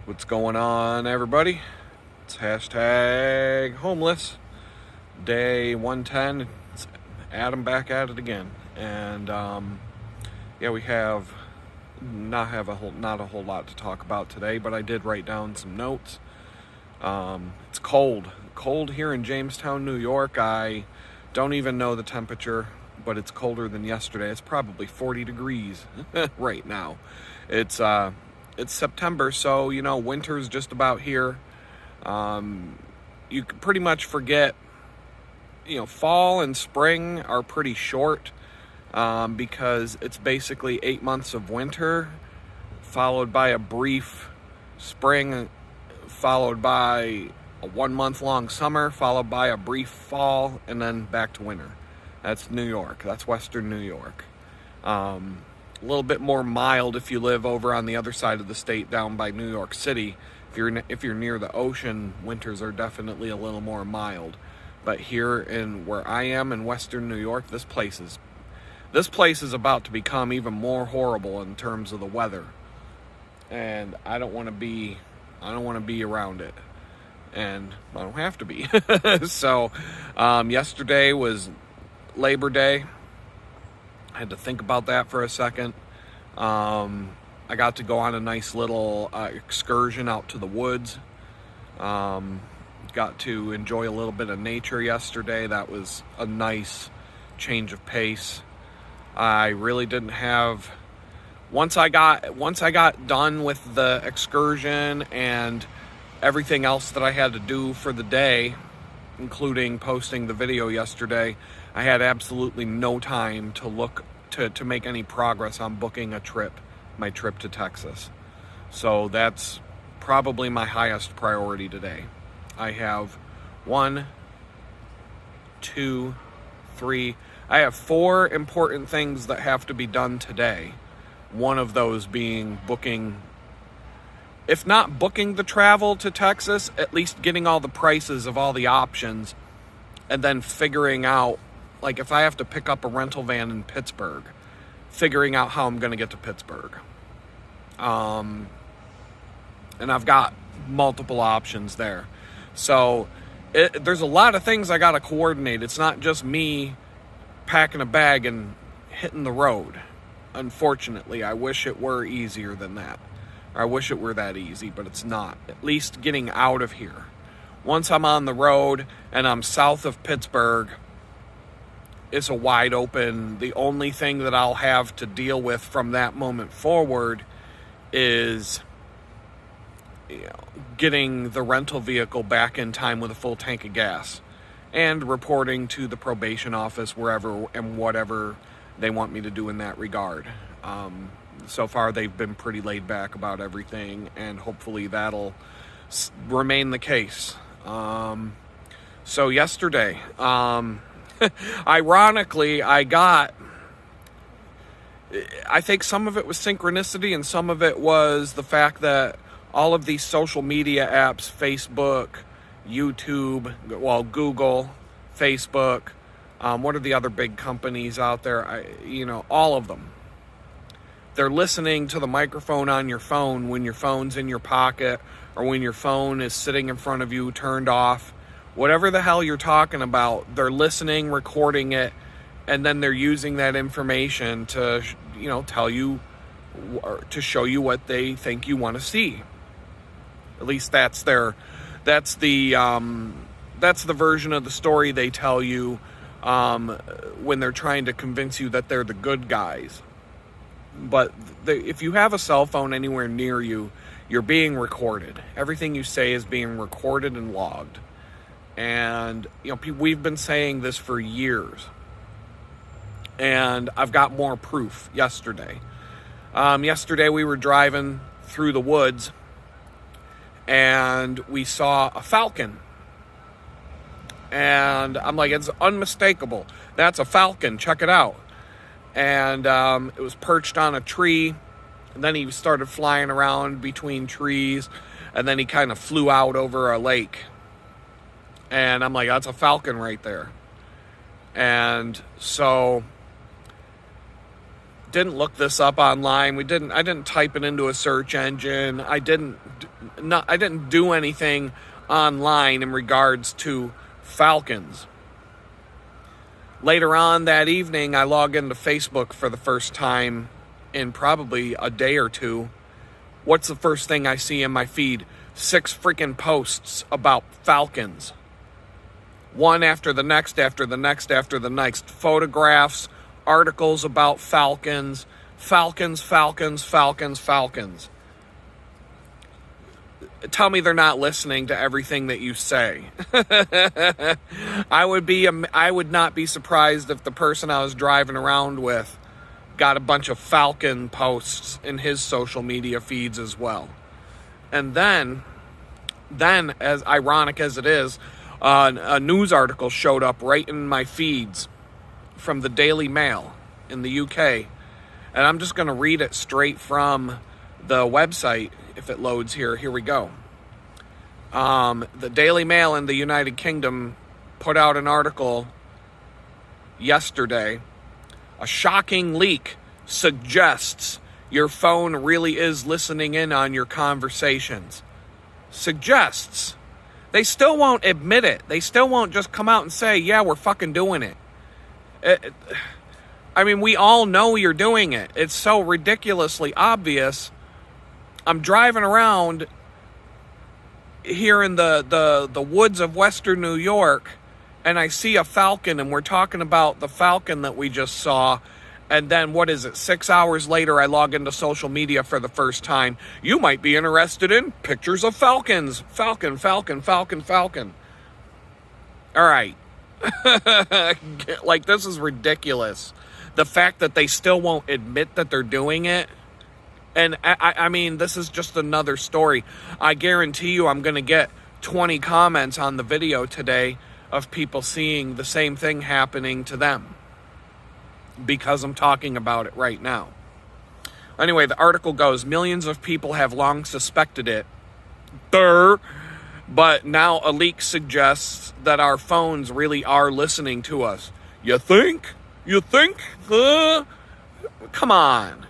What's going on, everybody? It's hashtag homeless day 110. It's Adam back at it again, and we have not a whole lot to talk about today, but I did write down some notes. It's cold here in Jamestown, New York. I don't even know the temperature, but it's colder than yesterday. It's probably 40 degrees right now. It's September, so, winter's just about here. You can pretty much forget, fall and spring are pretty short because it's basically 8 months of winter, followed by a brief spring, followed by a 1 month long summer, followed by a brief fall, and then back to winter. That's New York. That's Western New York. A little bit more mild if you live over on the other side of the state down by New York City. If you're near the ocean, winters are definitely a little more mild. But here in where I am in Western New York, this place is about to become even more horrible in terms of the weather. And I don't want to be around it. And I don't have to be. So yesterday was Labor Day. I had to think about that for a second. I got to go on a nice little excursion out to the woods. Got to enjoy a little bit of nature yesterday. That was a nice change of pace. I really didn't have... Once I got done with the excursion and everything else that I had to do for the day, including posting the video yesterday, I had absolutely no time to make any progress on booking my trip to Texas. So that's probably my highest priority today. I have 1, 2, 3. I have 4 important things that have to be done today. One of those being booking, if not booking the travel to Texas, at least getting all the prices of all the options, and then figuring out, like, if I have to pick up a rental van in Pittsburgh, figuring out how I'm going to get to Pittsburgh. And I've got multiple options there. So there's a lot of things I got to coordinate. It's not just me packing a bag and hitting the road. Unfortunately, I wish it were easier than that. Or I wish it were that easy, but it's not. At least getting out of here. Once I'm on the road and I'm south of Pittsburgh, it's a wide open. The only thing that I'll have to deal with from that moment forward is getting the rental vehicle back in time with a full tank of gas and reporting to the probation office wherever and whatever they want me to do in that regard. So far, they've been pretty laid back about everything, and hopefully that'll remain the case. So yesterday, ironically, I think some of it was synchronicity and some of it was the fact that all of these social media apps, Facebook, YouTube, Google, Facebook, what are the other big companies out there? All of them. They're listening to the microphone on your phone when your phone's in your pocket or when your phone is sitting in front of you, turned off. Whatever the hell you're talking about, they're listening, recording it, and then they're using that information to, tell you, or to show you what they think you want to see. At least that's the version of the story they tell you when they're trying to convince you that they're the good guys. But if you have a cell phone anywhere near you, you're being recorded. Everything you say is being recorded and logged. And, we've been saying this for years. And I've got more proof yesterday. Yesterday we were driving through the woods and we saw a falcon. And I'm like, it's unmistakable. That's a falcon. Check it out. And it was perched on a tree. And then he started flying around between trees. And then he kind of flew out over a lake. And I'm like, that's a falcon right there. And so didn't look this up online. I didn't type it into a search engine. I didn't I didn't do anything online in regards to falcons. Later on that evening, I log into Facebook for the first time in probably a day or two. What's the first thing I see in my feed? 6 freaking posts about falcons. One after the next, after the next, after the next. Photographs, articles about falcons. Falcons, falcons, falcons, falcons. Tell me they're not listening to everything that you say. I would not be surprised if the person I was driving around with got a bunch of falcon posts in his social media feeds as well. And then as ironic as it is, a news article showed up right in my feeds from the Daily Mail in the UK. And I'm just going to read it straight from the website if it loads here. Here we go. The Daily Mail in the United Kingdom put out an article yesterday. A shocking leak suggests your phone really is listening in on your conversations. Suggests. They still won't admit it. They still won't just come out and say, yeah, we're fucking doing it. I mean, we all know you're doing it. It's so ridiculously obvious. I'm driving around here in the woods of Western New York, and I see a falcon, and we're talking about the falcon that we just saw. And then, 6 hours later, I log into social media for the first time. You might be interested in pictures of falcons. Falcon, falcon, falcon, falcon. All right. Like, this is ridiculous. The fact that they still won't admit that they're doing it. And, I mean, this is just another story. I guarantee you I'm going to get 20 comments on the video today of people seeing the same thing happening to them, because I'm talking about it right now. Anyway, the article goes, millions of people have long suspected it. But now a leak suggests that our phones really are listening to us. You think? You think? Come on.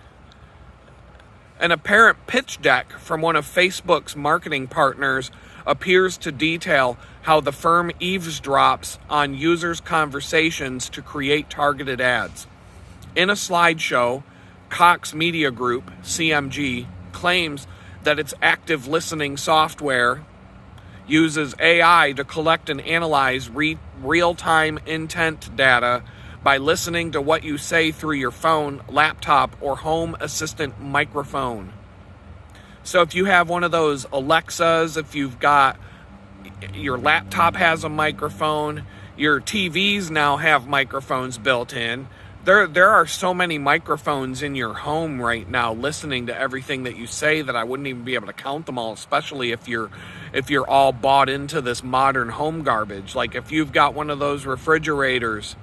An apparent pitch deck from one of Facebook's marketing partners appears to detail how the firm eavesdrops on users' conversations to create targeted ads. In a slideshow, Cox Media Group, CMG, claims that its active listening software uses AI to collect and analyze real-time intent data by listening to what you say through your phone, laptop, or home assistant microphone. So if you have one of those Alexas, if you've got your laptop has a microphone, your TVs now have microphones built in. There are so many microphones in your home right now listening to everything that you say that I wouldn't even be able to count them all, especially if you're all bought into this modern home garbage. Like if you've got one of those refrigerators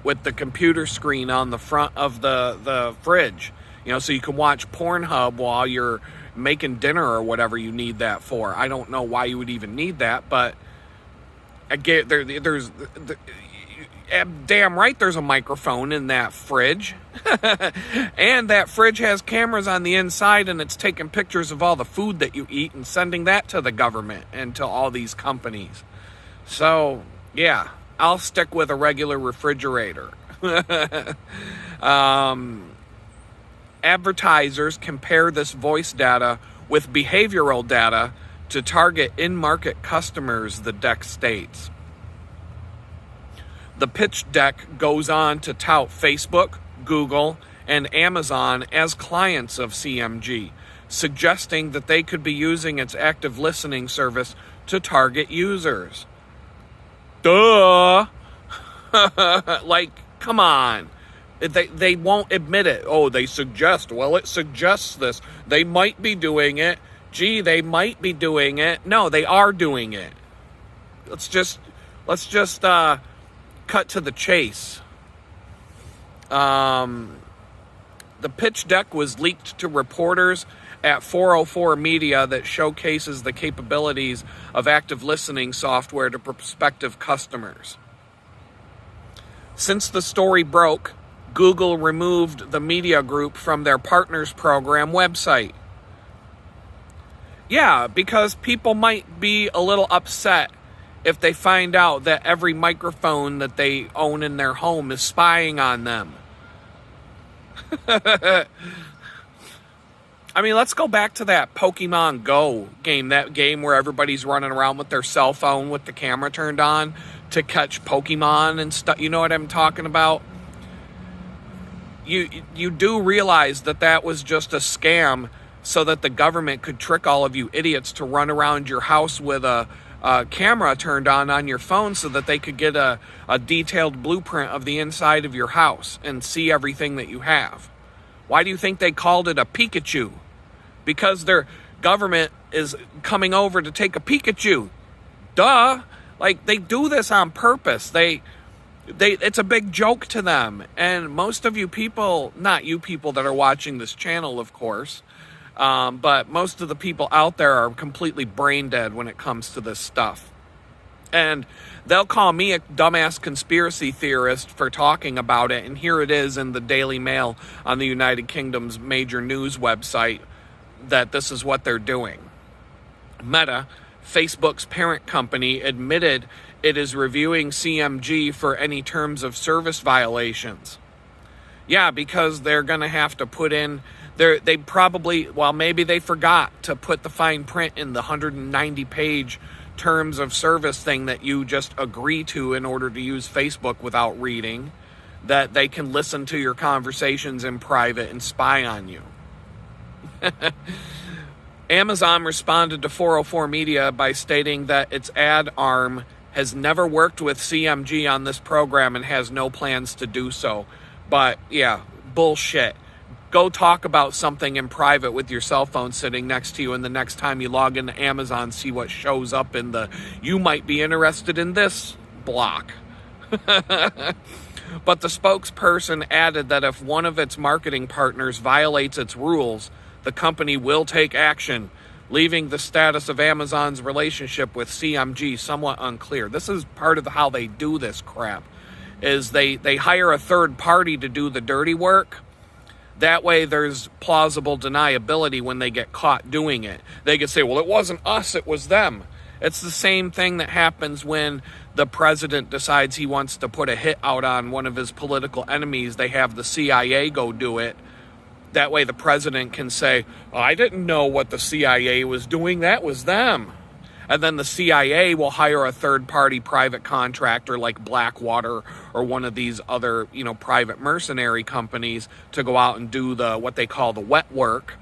with the computer screen on the front of the fridge, so you can watch Pornhub while you're making dinner or whatever you need that for. I don't know why you would even need that, but I get there's damn right there's a microphone in that fridge. And that fridge has cameras on the inside, and it's taking pictures of all the food that you eat and sending that to the government and to all these companies. So yeah, I'll stick with a regular refrigerator. Advertisers compare this voice data with behavioral data to target in-market customers, the deck states. The pitch deck goes on to tout Facebook, Google, and Amazon as clients of CMG, suggesting that they could be using its active listening service to target users. Duh! Like, come on. They won't admit it. Oh, they suggest. Well, it suggests this. They might be doing it. Gee, they might be doing it. No, they are doing it. Let's just cut to the chase. The pitch deck was leaked to reporters at 404 Media that showcases the capabilities of active listening software to prospective customers. Since the story broke, Google removed the media group from their Partners Program website. Yeah, because people might be a little upset if they find out that every microphone that they own in their home is spying on them. I mean, let's go back to that Pokemon Go game, that game where everybody's running around with their cell phone with the camera turned on to catch Pokemon and stuff. You know what I'm talking about? You do realize that that was just a scam so that the government could trick all of you idiots to run around your house with a camera turned on your phone so that they could get a detailed blueprint of the inside of your house and see everything that you have. Why do you think they called it a Pikachu? Because their government is coming over to take a Pikachu. Duh. Like, they do this on purpose. It's a big joke to them. And most of you people, not you people that are watching this channel, of course, but most of the people out there are completely brain dead when it comes to this stuff. And they'll call me a dumbass conspiracy theorist for talking about it. And here it is in the Daily Mail on the United Kingdom's major news website that this is what they're doing. Meta, Facebook's parent company, admitted it is reviewing CMG for any terms of service violations. Yeah, because they're going to have to put in, they probably, well, maybe they forgot to put the fine print in the 190-page terms of service thing that you just agree to in order to use Facebook without reading, that they can listen to your conversations in private and spy on you. Amazon responded to 404 Media by stating that its ad arm has never worked with CMG on this program and has no plans to do so. But yeah, bullshit. Go talk about something in private with your cell phone sitting next to you, and the next time you log into Amazon, see what shows up in the "you might be interested in this" block. But the spokesperson added that if one of its marketing partners violates its rules, the company will take action, leaving the status of Amazon's relationship with CMG somewhat unclear. This is part of how they do this crap, is they hire a third party to do the dirty work. That way there's plausible deniability when they get caught doing it. They can say, well, it wasn't us, it was them. It's the same thing that happens when the president decides he wants to put a hit out on one of his political enemies. They have the CIA go do it. That way the president can say, I didn't know what the CIA was doing, that was them. And then the CIA will hire a third-party private contractor like Blackwater or one of these other, private mercenary companies to go out and do what they call the wet work.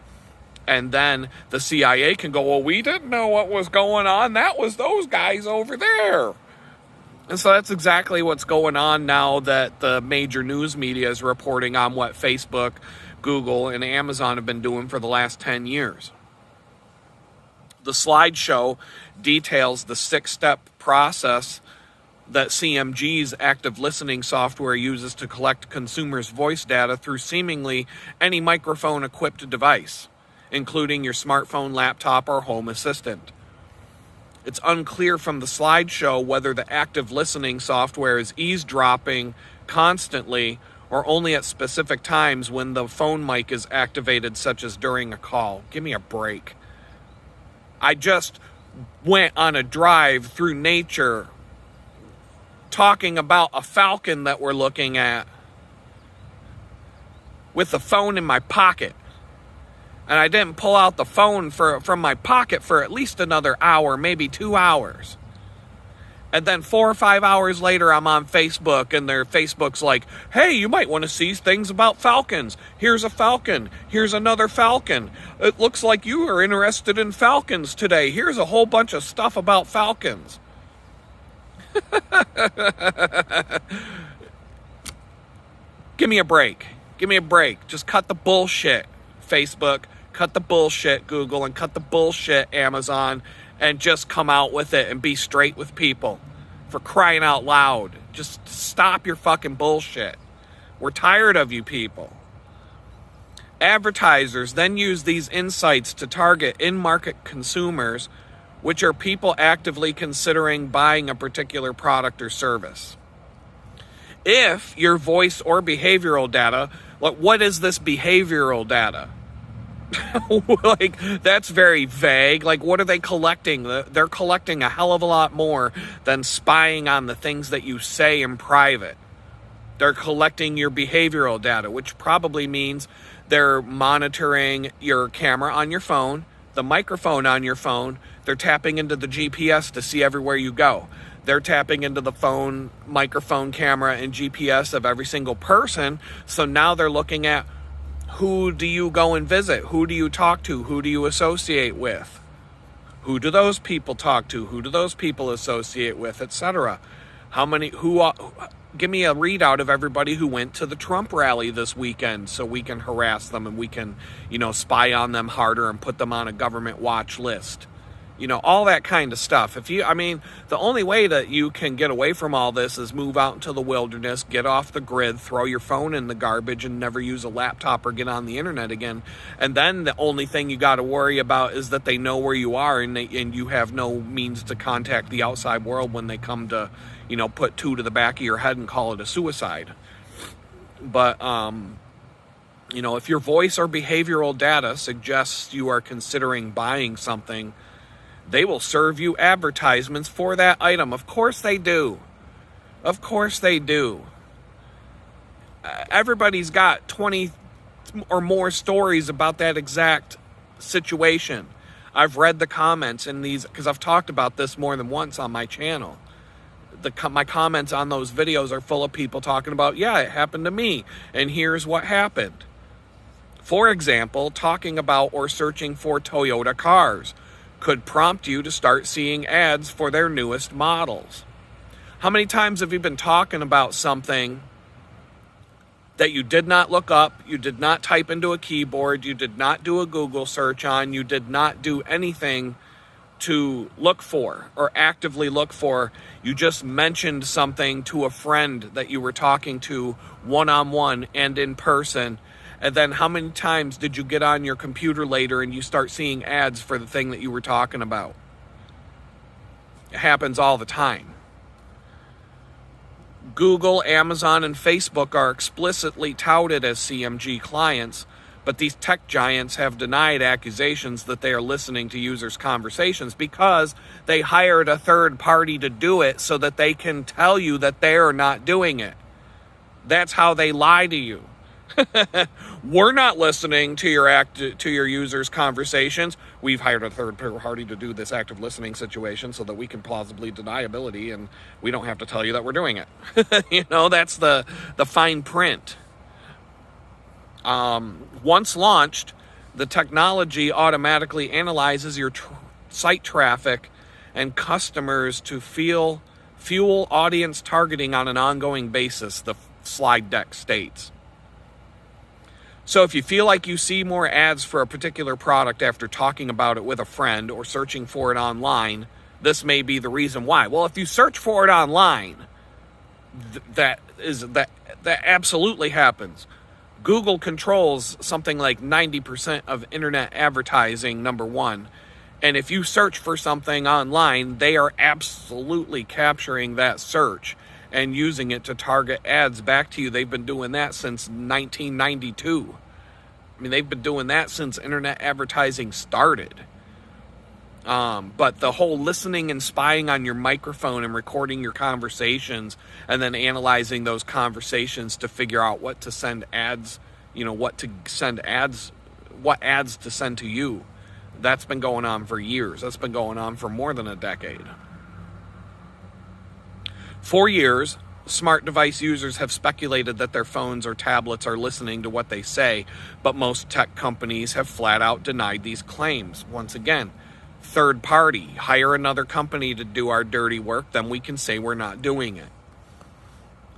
And then the CIA can go, well, we didn't know what was going on. That was those guys over there. And so that's exactly what's going on now that the major news media is reporting on what Facebook, Google, and Amazon have been doing for the last 10 years. The slideshow details the 6-step process that CMG's active listening software uses to collect consumers' voice data through seemingly any microphone-equipped device, including your smartphone, laptop, or home assistant. It's unclear from the slideshow whether the active listening software is eavesdropping constantly or only at specific times when the phone mic is activated, such as during a call. Give me a break. I just went on a drive through nature talking about a falcon that we're looking at with the phone in my pocket. And I didn't pull out the phone from my pocket for at least another hour, maybe 2 hours. And then 4 or 5 hours later, I'm on Facebook, and Facebook's like, hey, you might want to see things about falcons. Here's a falcon. Here's another falcon. It looks like you are interested in falcons today. Here's a whole bunch of stuff about falcons. Give me a break. Give me a break. Just cut the bullshit, Facebook. Cut the bullshit, Google, and cut the bullshit, Amazon, and just come out with it and be straight with people. For crying out loud. Just stop your fucking bullshit. We're tired of you people. Advertisers then use these insights to target in-market consumers, which are people actively considering buying a particular product or service. If your voice or behavioral data, what is this behavioral data? Like, that's very vague. Like, what are they collecting? They're collecting a hell of a lot more than spying on the things that you say in private. They're collecting your behavioral data, which probably means they're monitoring your camera on your phone, the microphone on your phone. They're tapping into the GPS to see everywhere you go. They're tapping into the phone, microphone, camera, and GPS of every single person. So now they're looking at, who do you go and visit? Who do you talk to? Who do you associate with? Who do those people talk to? Who do those people associate with, etc.? Give me a readout of everybody who went to the Trump rally this weekend so we can harass them and we can, spy on them harder and put them on a government watch list. All that kind of stuff. The only way that you can get away from all this is move out into the wilderness, get off the grid, throw your phone in the garbage, and never use a laptop or get on the internet again. And then the only thing you got to worry about is that they know where you are and you have no means to contact the outside world when they come to, put two to the back of your head and call it a suicide. But, if your voice or behavioral data suggests you are considering buying something, they will serve you advertisements for that item. Of course they do. Of course they do. Everybody's got 20 or more stories about that exact situation. I've read the comments in these, because I've talked about this more than once on my channel. My comments on those videos are full of people talking about, yeah, it happened to me, and here's what happened. For example, talking about or searching for Toyota cars could prompt you to start seeing ads for their newest models. How many times have you been talking about something that you did not look up, you did not type into a keyboard, you did not do a Google search on, you did not do anything to look for or actively look for? You just mentioned something to a friend that you were talking to one-on-one and in person. And then how many times did you get on your computer later and you start seeing ads for the thing that you were talking about? It happens all the time. Google, Amazon, and Facebook are explicitly touted as CMG clients, but these tech giants have denied accusations that they are listening to users' conversations because they hired a third party to do it so that they can tell you that they're not doing it. That's how they lie to you. We're not listening to your users' conversations. We've hired a third party to do this active listening situation so that we can plausibly deny ability and we don't have to tell you that we're doing it. That's the fine print. Once launched, the technology automatically analyzes your site traffic and customers to fuel audience targeting on an ongoing basis, the slide deck states. So if you feel like you see more ads for a particular product after talking about it with a friend or searching for it online, this may be the reason why. Well, if you search for it online, that absolutely happens. Google controls something like 90% of internet advertising, number one. And if you search for something online, they are absolutely capturing that search and using it to target ads back to you. They've been doing that since 1992. They've been doing that since internet advertising started. But the whole listening and spying on your microphone and recording your conversations and then analyzing those conversations to figure out what to send ads, what ads to send to you, that's been going on for years. That's been going on for more than a decade. For years, smart device users have speculated that their phones or tablets are listening to what they say, but most tech companies have flat out denied these claims. Once again, third party, hire another company to do our dirty work, then we can say we're not doing it.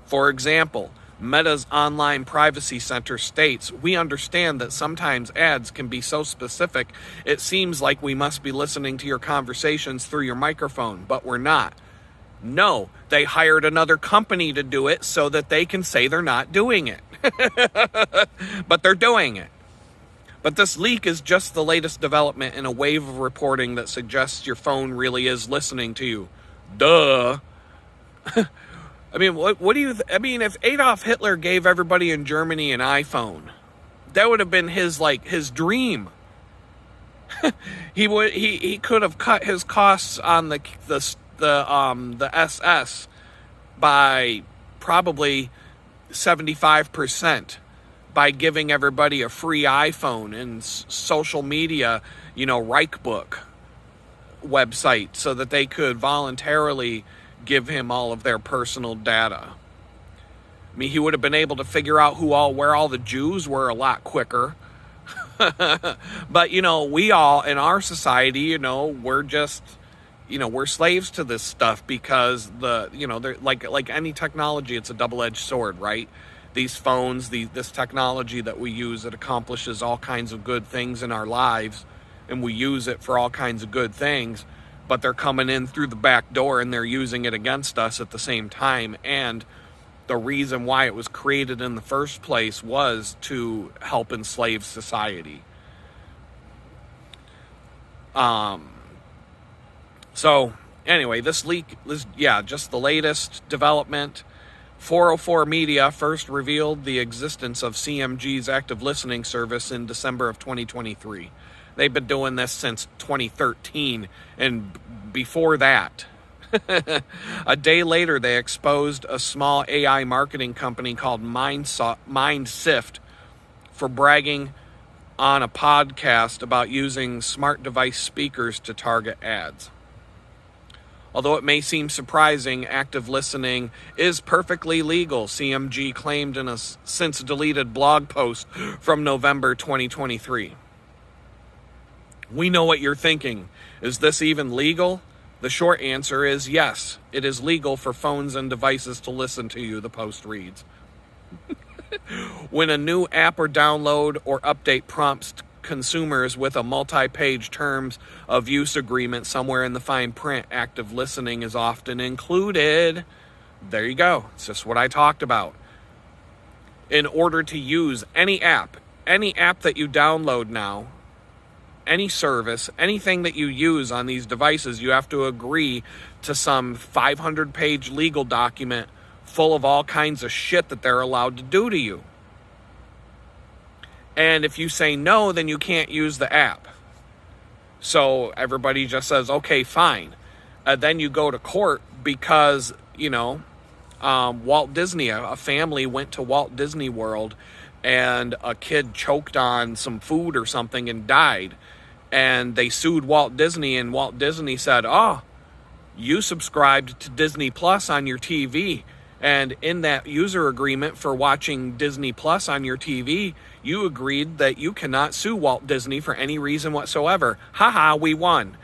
For example, Meta's online privacy center states, "We understand that sometimes ads can be so specific, it seems like we must be listening to your conversations through your microphone, but we're not." No, they hired another company to do it so that they can say they're not doing it. But they're doing it. But this leak is just the latest development in a wave of reporting that suggests your phone really is listening to you. Duh. What do you... if Adolf Hitler gave everybody in Germany an iPhone, that would have been his dream. he could have cut his costs on the SS by probably 75% by giving everybody a free iPhone and social media, Reichbook website, so that they could voluntarily give him all of their personal data. I mean, he would have been able to figure out where all the Jews were a lot quicker. But, we all in our society, we're just, we're slaves to this stuff because they're like any technology, it's a double-edged sword, right? These phones, this technology that we use, it accomplishes all kinds of good things in our lives, and we use it for all kinds of good things, but they're coming in through the back door and they're using it against us at the same time. And the reason why it was created in the first place was to help enslave society. So anyway, this leak is, just the latest development. 404 Media first revealed the existence of CMG's active listening service in December of 2023. They've been doing this since 2013, and before that, a day later, they exposed a small AI marketing company called MindSift for bragging on a podcast about using smart device speakers to target ads. Although it may seem surprising, active listening is perfectly legal, CMG claimed in a since-deleted blog post from November 2023. We know what you're thinking. Is this even legal? The short answer is yes, it is legal for phones and devices to listen to you, the post reads. When a new app or download or update prompts consumers with a multi-page terms of use agreement somewhere in the fine print, active listening is often included. There you go. It's just what I talked about. In order to use any app that you download now, any service, anything that you use on these devices, you have to agree to some 500-page legal document full of all kinds of shit that they're allowed to do to you. And if you say no, then you can't use the app. So everybody just says, okay, fine. Then you go to court because, Walt Disney, a family went to Walt Disney World and a kid choked on some food or something and died. And they sued Walt Disney, and Walt Disney said, you subscribed to Disney Plus on your TV. And in that user agreement for watching Disney Plus on your TV, you agreed that you cannot sue Walt Disney for any reason whatsoever. Haha, we won.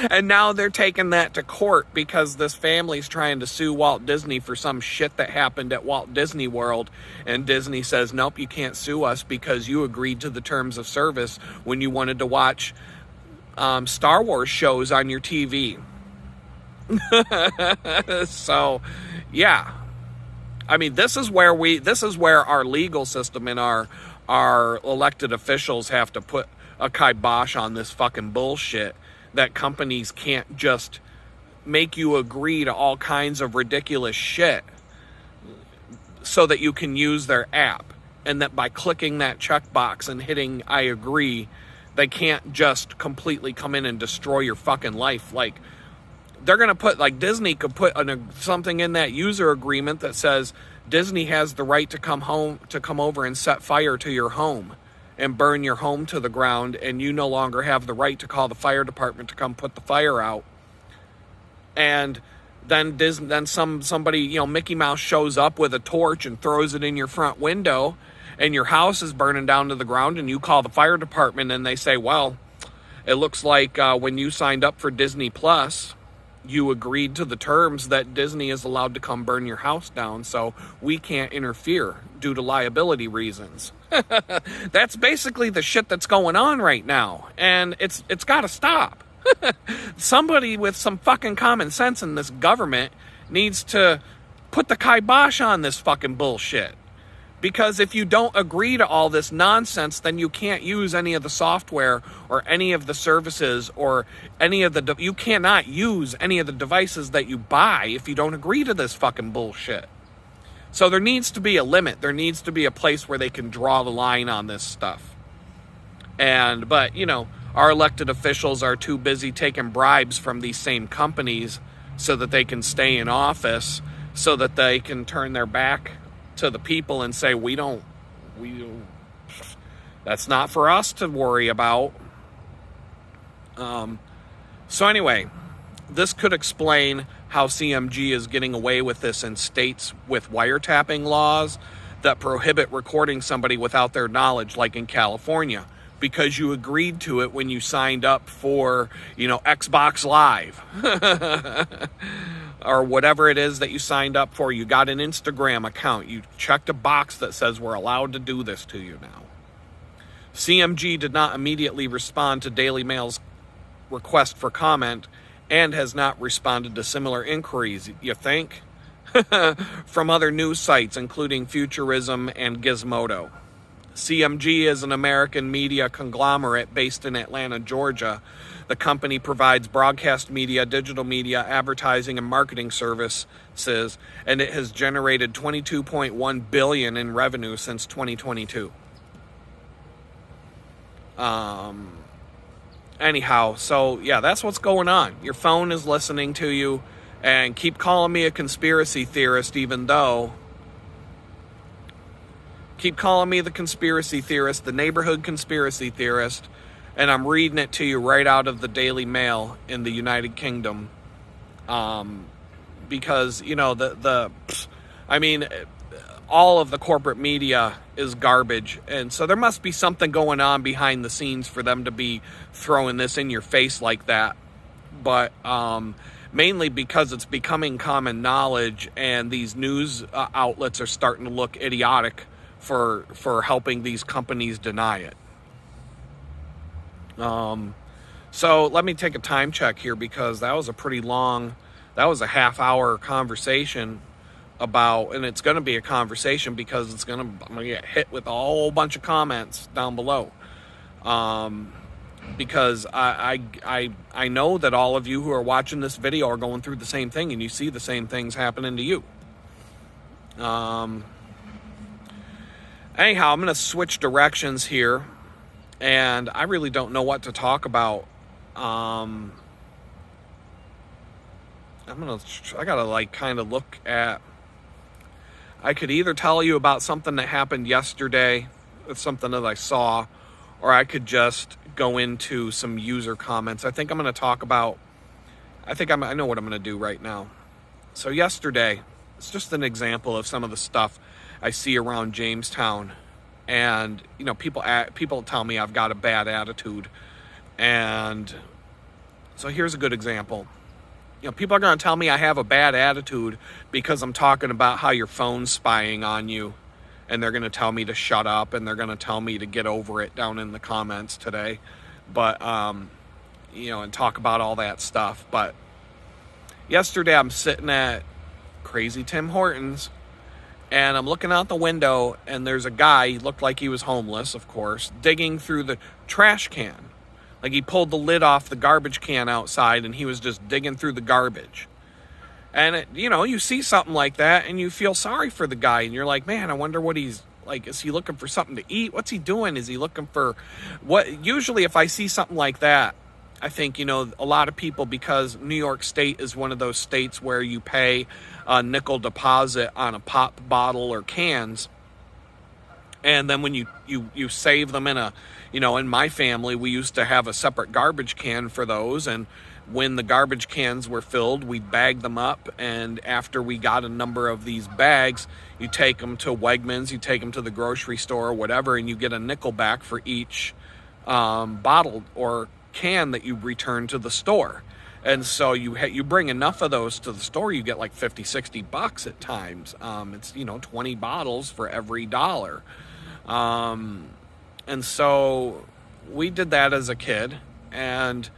And now they're taking that to court because this family's trying to sue Walt Disney for some shit that happened at Walt Disney World. And Disney says, nope, you can't sue us because you agreed to the terms of service when you wanted to watch Star Wars shows on your TV. So, yeah. I mean, this is where our legal system and our elected officials have to put a kibosh on this fucking bullshit that companies can't just make you agree to all kinds of ridiculous shit so that you can use their app, and that by clicking that checkbox and hitting I agree, they can't just completely come in and destroy your fucking life. Like, they're going to put, like, Disney could put something in that user agreement that says Disney has the right to come over and set fire to your home and burn your home to the ground, and you no longer have the right to call the fire department to come put the fire out. And then somebody, Mickey Mouse shows up with a torch and throws it in your front window, and your house is burning down to the ground, and you call the fire department, and they say, well, it looks like when you signed up for Disney Plus, you agreed to the terms that Disney is allowed to come burn your house down, so we can't interfere due to liability reasons. That's basically the shit that's going on right now, and it's got to stop. Somebody with some fucking common sense in this government needs to put the kibosh on this fucking bullshit. Because if you don't agree to all this nonsense, then you can't use any of the software or any of the services or you cannot use any of the devices that you buy if you don't agree to this fucking bullshit. So there needs to be a limit. There needs to be a place where they can draw the line on this stuff. But our elected officials are too busy taking bribes from these same companies so that they can stay in office, so that they can turn their back to the people and say, that's not for us to worry about. So anyway, this could explain how CMG is getting away with this in states with wiretapping laws that prohibit recording somebody without their knowledge, like in California, because you agreed to it when you signed up for, Xbox Live or whatever it is that you signed up for. You got an Instagram account. You checked a box that says we're allowed to do this to you now. CMG did not immediately respond to Daily Mail's request for comment and has not responded to similar inquiries, you think? From other news sites, including Futurism and Gizmodo. CMG is an American media conglomerate based in Atlanta, Georgia. The company provides broadcast media, digital media, advertising, and marketing services, and it has generated $22.1 billion in revenue since 2022. Anyhow, so yeah, that's what's going on. Your phone is listening to you, and keep calling me a conspiracy theorist, keep calling me the conspiracy theorist, the neighborhood conspiracy theorist, and I'm reading it to you right out of the Daily Mail in the United Kingdom. Because, all of the corporate media is garbage. And so there must be something going on behind the scenes for them to be throwing this in your face like that. But mainly because it's becoming common knowledge, and these news outlets are starting to look idiotic for helping these companies deny it. So let me take a time check here, because that was a half-hour conversation and it's going to be a conversation because I'm going to get hit with a whole bunch of comments down below. Because I know that all of you who are watching this video are going through the same thing, and you see the same things happening to you. Anyhow, I'm going to switch directions here, and I really don't know what to talk about. I gotta kind of look at. I could either tell you about something that happened yesterday, it's something that I saw, or I could just go into some user comments. I think I'm going to talk about. I know what I'm going to do right now. So yesterday, it's just an example of some of the stuff I see around Jamestown, and people tell me I've got a bad attitude, and so here's a good example. People are going to tell me I have a bad attitude because I'm talking about how your phone's spying on you, and they're going to tell me to shut up, and they're going to tell me to get over it down in the comments today, but and talk about all that stuff. But yesterday I'm sitting at Crazy Tim Hortons, and I'm looking out the window, and there's a guy, he looked like he was homeless, of course, digging through the trash can. Like, he pulled the lid off the garbage can outside, and he was just digging through the garbage. And, you see something like that, and you feel sorry for the guy, and you're like, man, I wonder what he's, like, is he looking for something to eat? What's he doing? Is he looking for what? Usually if I see something like that, I think, a lot of people, because New York State is one of those states where you pay a nickel deposit on a pop bottle or cans, and then when you save them in in my family, we used to have a separate garbage can for those, and when the garbage cans were filled, we'd bag them up, and after we got a number of these bags, you take them to Wegmans, you take them to the grocery store or whatever, and you get a nickel back for each bottle or can that you return to the store. And so you bring enough of those to the store, you get like $50-$60 at times. It's 20 bottles for every $1. And so we did that as a kid, and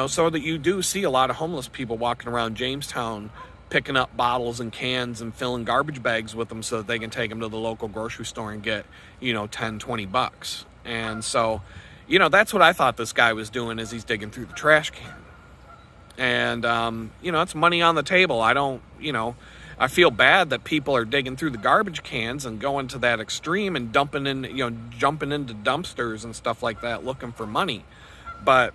so that you do see a lot of homeless people walking around Jamestown picking up bottles and cans and filling garbage bags with them so that they can take them to the local grocery store and get $10-$20. And so that's what I thought this guy was doing as he's digging through the trash can. And it's money on the table. I don't I feel bad that people are digging through the garbage cans and going to that extreme and jumping into dumpsters and stuff like that looking for money. But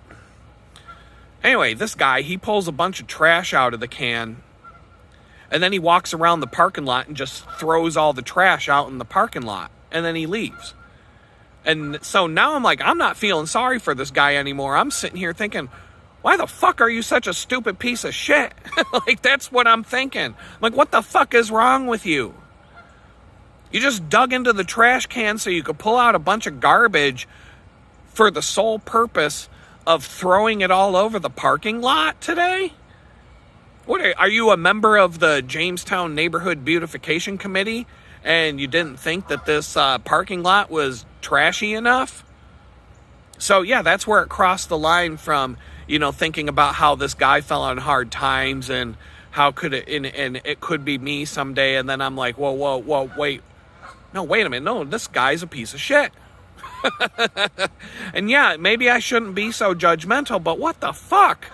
anyway, this guy, he pulls a bunch of trash out of the can, and then he walks around the parking lot and just throws all the trash out in the parking lot, and then he leaves. And so now I'm like, I'm not feeling sorry for this guy anymore. I'm sitting here thinking, why the fuck are you such a stupid piece of shit? Like, that's what I'm thinking. Like, what the fuck is wrong with you? You just dug into the trash can so you could pull out a bunch of garbage for the sole purpose of throwing it all over the parking lot today? What are you, a member of the Jamestown Neighborhood Beautification Committee, and you didn't think that this parking lot was trashy enough? So yeah, that's where it crossed the line from, thinking about how this guy fell on hard times and how could it, and it could be me someday. And then I'm like, whoa, wait a minute. No, this guy's a piece of shit. And yeah, maybe I shouldn't be so judgmental, but what the fuck?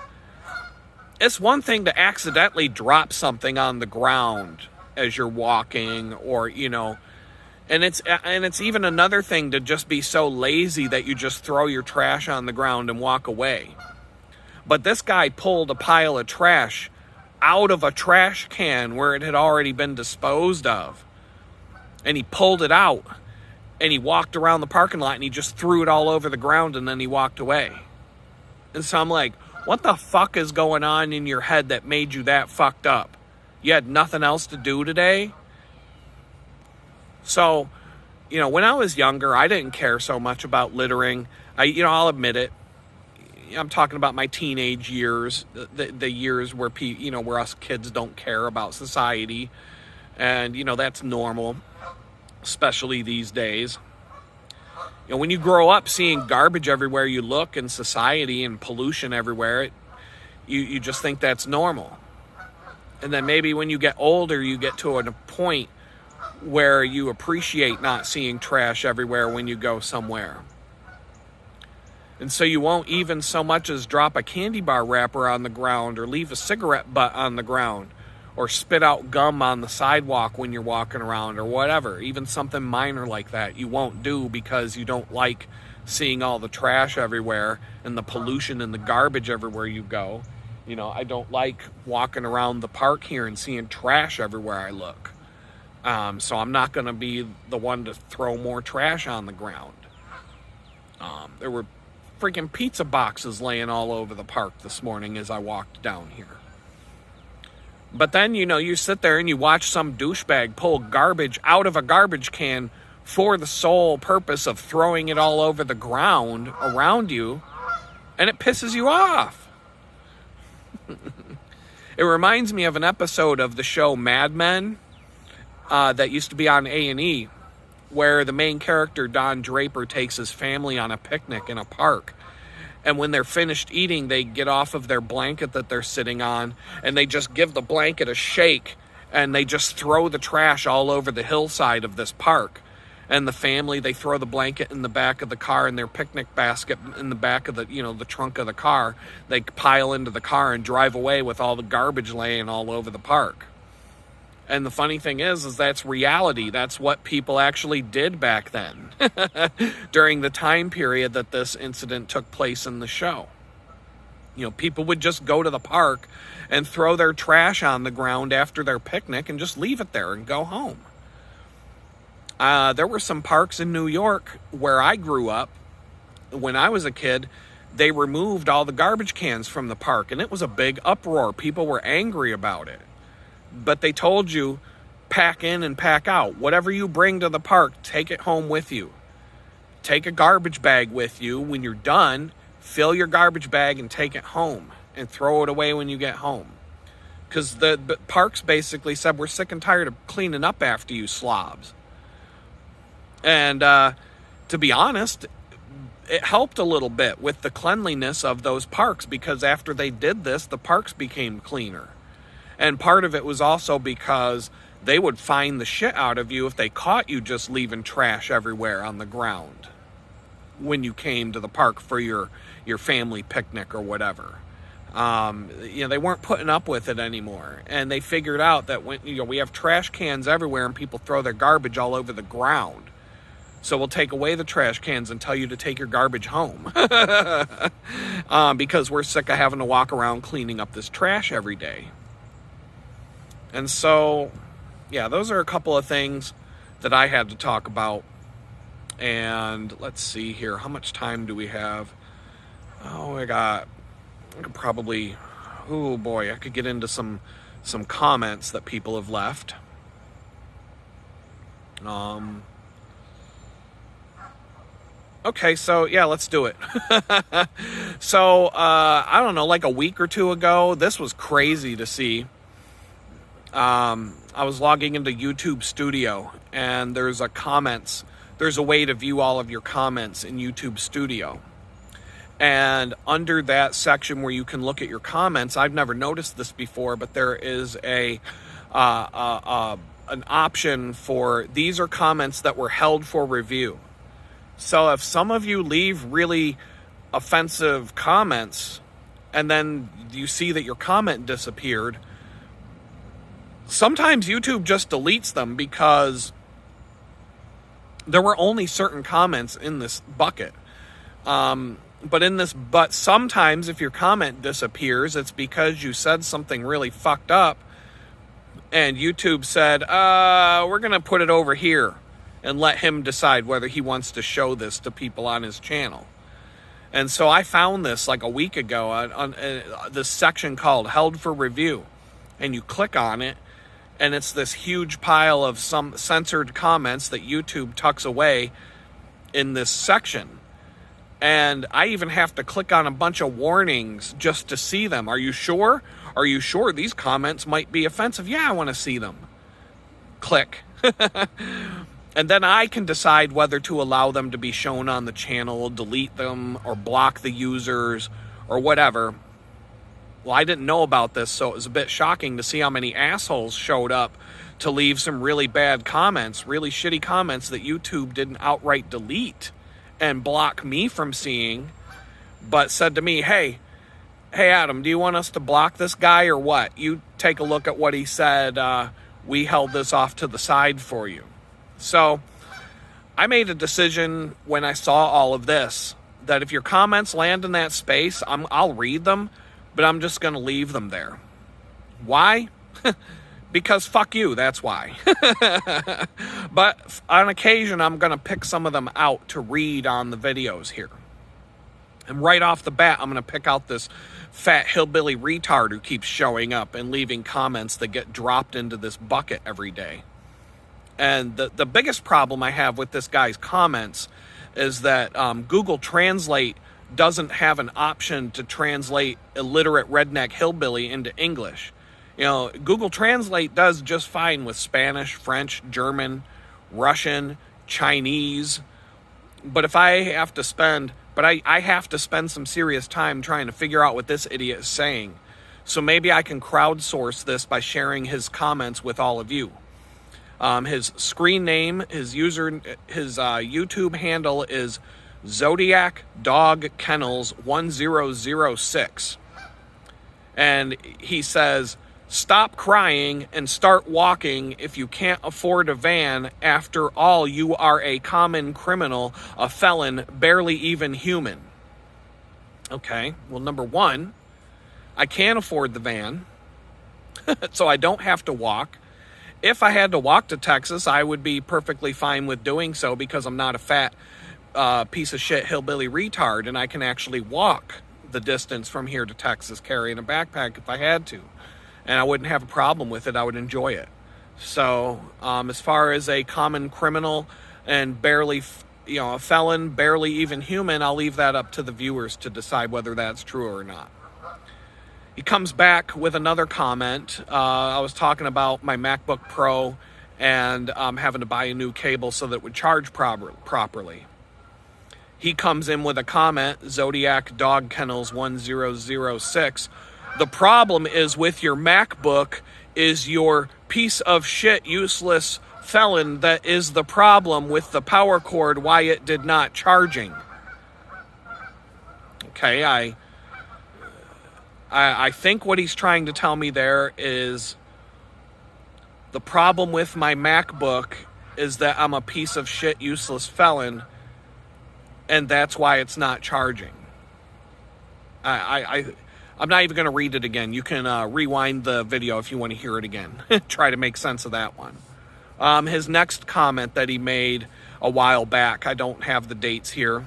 It's one thing to accidentally drop something on the ground as you're walking, or, and it's even another thing to just be so lazy that you just throw your trash on the ground and walk away. But this guy pulled a pile of trash out of a trash can where it had already been disposed of. And he pulled it out, and he walked around the parking lot, and he just threw it all over the ground, and then he walked away. And so I'm like, what the fuck is going on in your head that made you that fucked up? You had nothing else to do today? So, when I was younger, I didn't care so much about littering. I'll admit it. I'm talking about my teenage years, the years where where us kids don't care about society, and that's normal, especially these days. When you grow up seeing garbage everywhere you look in society and pollution everywhere, you just think that's normal. And then maybe when you get older, you get to a point where you appreciate not seeing trash everywhere when you go somewhere. And so you won't even so much as drop a candy bar wrapper on the ground, or leave a cigarette butt on the ground, or spit out gum on the sidewalk when you're walking around, or whatever. Even something minor like that you won't do because you don't like seeing all the trash everywhere and the pollution and the garbage everywhere you go. I don't like walking around the park here and seeing trash everywhere I look. So I'm not going to be the one to throw more trash on the ground. There were freaking pizza boxes laying all over the park this morning as I walked down here. But then, you sit there and you watch some douchebag pull garbage out of a garbage can for the sole purpose of throwing it all over the ground around you, and it pisses you off. It reminds me of an episode of the show Mad Men that used to be on A&E, where the main character, Don Draper, takes his family on a picnic in a park. And when they're finished eating, they get off of their blanket that they're sitting on, and they just give the blanket a shake, and they just throw the trash all over the hillside of this park. And the family, they throw the blanket in the back of the car and their picnic basket in the back of the, the trunk of the car. They pile into the car and drive away with all the garbage laying all over the park. And the funny thing is that's reality. That's what people actually did back then during the time period that this incident took place in the show. People would just go to the park and throw their trash on the ground after their picnic and just leave it there and go home. There were some parks in New York where I grew up. When I was a kid, they removed all the garbage cans from the park, and it was a big uproar. People were angry about it. But they told you, pack in and pack out. Whatever you bring to the park, take it home with you. Take a garbage bag with you. When you're done, fill your garbage bag and take it home and throw it away when you get home. Because the parks basically said, we're sick and tired of cleaning up after you slobs. And to be honest, it helped a little bit with the cleanliness of those parks, because after they did this, the parks became cleaner. And part of it was also because they would fine the shit out of you if they caught you just leaving trash everywhere on the ground when you came to the park for your family picnic or whatever. They weren't putting up with it anymore. And they figured out that when, we have trash cans everywhere and people throw their garbage all over the ground. So we'll take away the trash cans and tell you to take your garbage home. Because we're sick of having to walk around cleaning up this trash every day. And so, yeah, those are a couple of things that I had to talk about. And let's see here. How much time do we have? Oh, I could probably, oh boy, I could get into some comments that people have left. Okay, so yeah, let's do it. So, I don't know, like a week or two ago, this was crazy to see. I was logging into YouTube Studio, and there's a way to view all of your comments in YouTube Studio. And under that section where you can look at your comments, I've never noticed this before, but there is an option for, these are comments that were held for review. So if some of you leave really offensive comments and then you see that your comment disappeared, sometimes YouTube just deletes them because there were only certain comments in this bucket. But sometimes if your comment disappears, it's because you said something really fucked up and YouTube said, we're going to put it over here and let him decide whether he wants to show this to people on his channel. And so I found this like a week ago on this section called Held for Review. And you click on it, and it's this huge pile of some censored comments that YouTube tucks away in this section. And I even have to click on a bunch of warnings just to see them. Are you sure? Are you sure these comments might be offensive? Yeah, I want to see them. Click. And then I can decide whether to allow them to be shown on the channel, delete them, or block the users, or whatever. Well, I didn't know about this, so it was a bit shocking to see how many assholes showed up to leave some really bad comments, really shitty comments that YouTube didn't outright delete and block me from seeing, but said to me, hey Adam, do you want us to block this guy or what? You take a look at what he said. We held this off to the side for you. So I made a decision when I saw all of this that if your comments land in that space, I'll read them, but I'm just going to leave them there. Why? Because fuck you, that's why. But on occasion, I'm going to pick some of them out to read on the videos here. And right off the bat, I'm going to pick out this fat hillbilly retard who keeps showing up and leaving comments that get dropped into this bucket every day. And the biggest problem I have with this guy's comments is that Google Translate doesn't have an option to translate illiterate redneck hillbilly into English. Google Translate does just fine with Spanish, French, German, Russian, Chinese. But if I have to spend, I have to spend some serious time trying to figure out what this idiot is saying. So maybe I can crowdsource this by sharing his comments with all of you. His screen name, his YouTube handle is Zodiac Dog Kennels 1006. And he says, stop crying and start walking if you can't afford a van. After all, you are a common criminal, a felon, barely even human. Okay, well, number one, I can't afford the van, so I don't have to walk. If I had to walk to Texas, I would be perfectly fine with doing so because I'm not a fat piece of shit hillbilly retard, and I can actually walk the distance from here to Texas carrying a backpack if I had to. And I wouldn't have a problem with it. I would enjoy it. So as far as a common criminal and barely, a felon, barely even human, I'll leave that up to the viewers to decide whether that's true or not. He comes back with another comment. I was talking about my MacBook Pro and having to buy a new cable so that it would charge properly. He comes in with a comment, Zodiac Dog Kennels 1006. The problem is with your MacBook is your piece of shit, useless felon that is the problem with the power cord, why it did not charging. Okay, I I think what he's trying to tell me there is the problem with my MacBook is that I'm a piece of shit, useless felon, and that's why it's not charging. I'm not even going to read it again. You can rewind the video if you want to hear it again. Try to make sense of that one. His next comment that he made a while back, I don't have the dates here.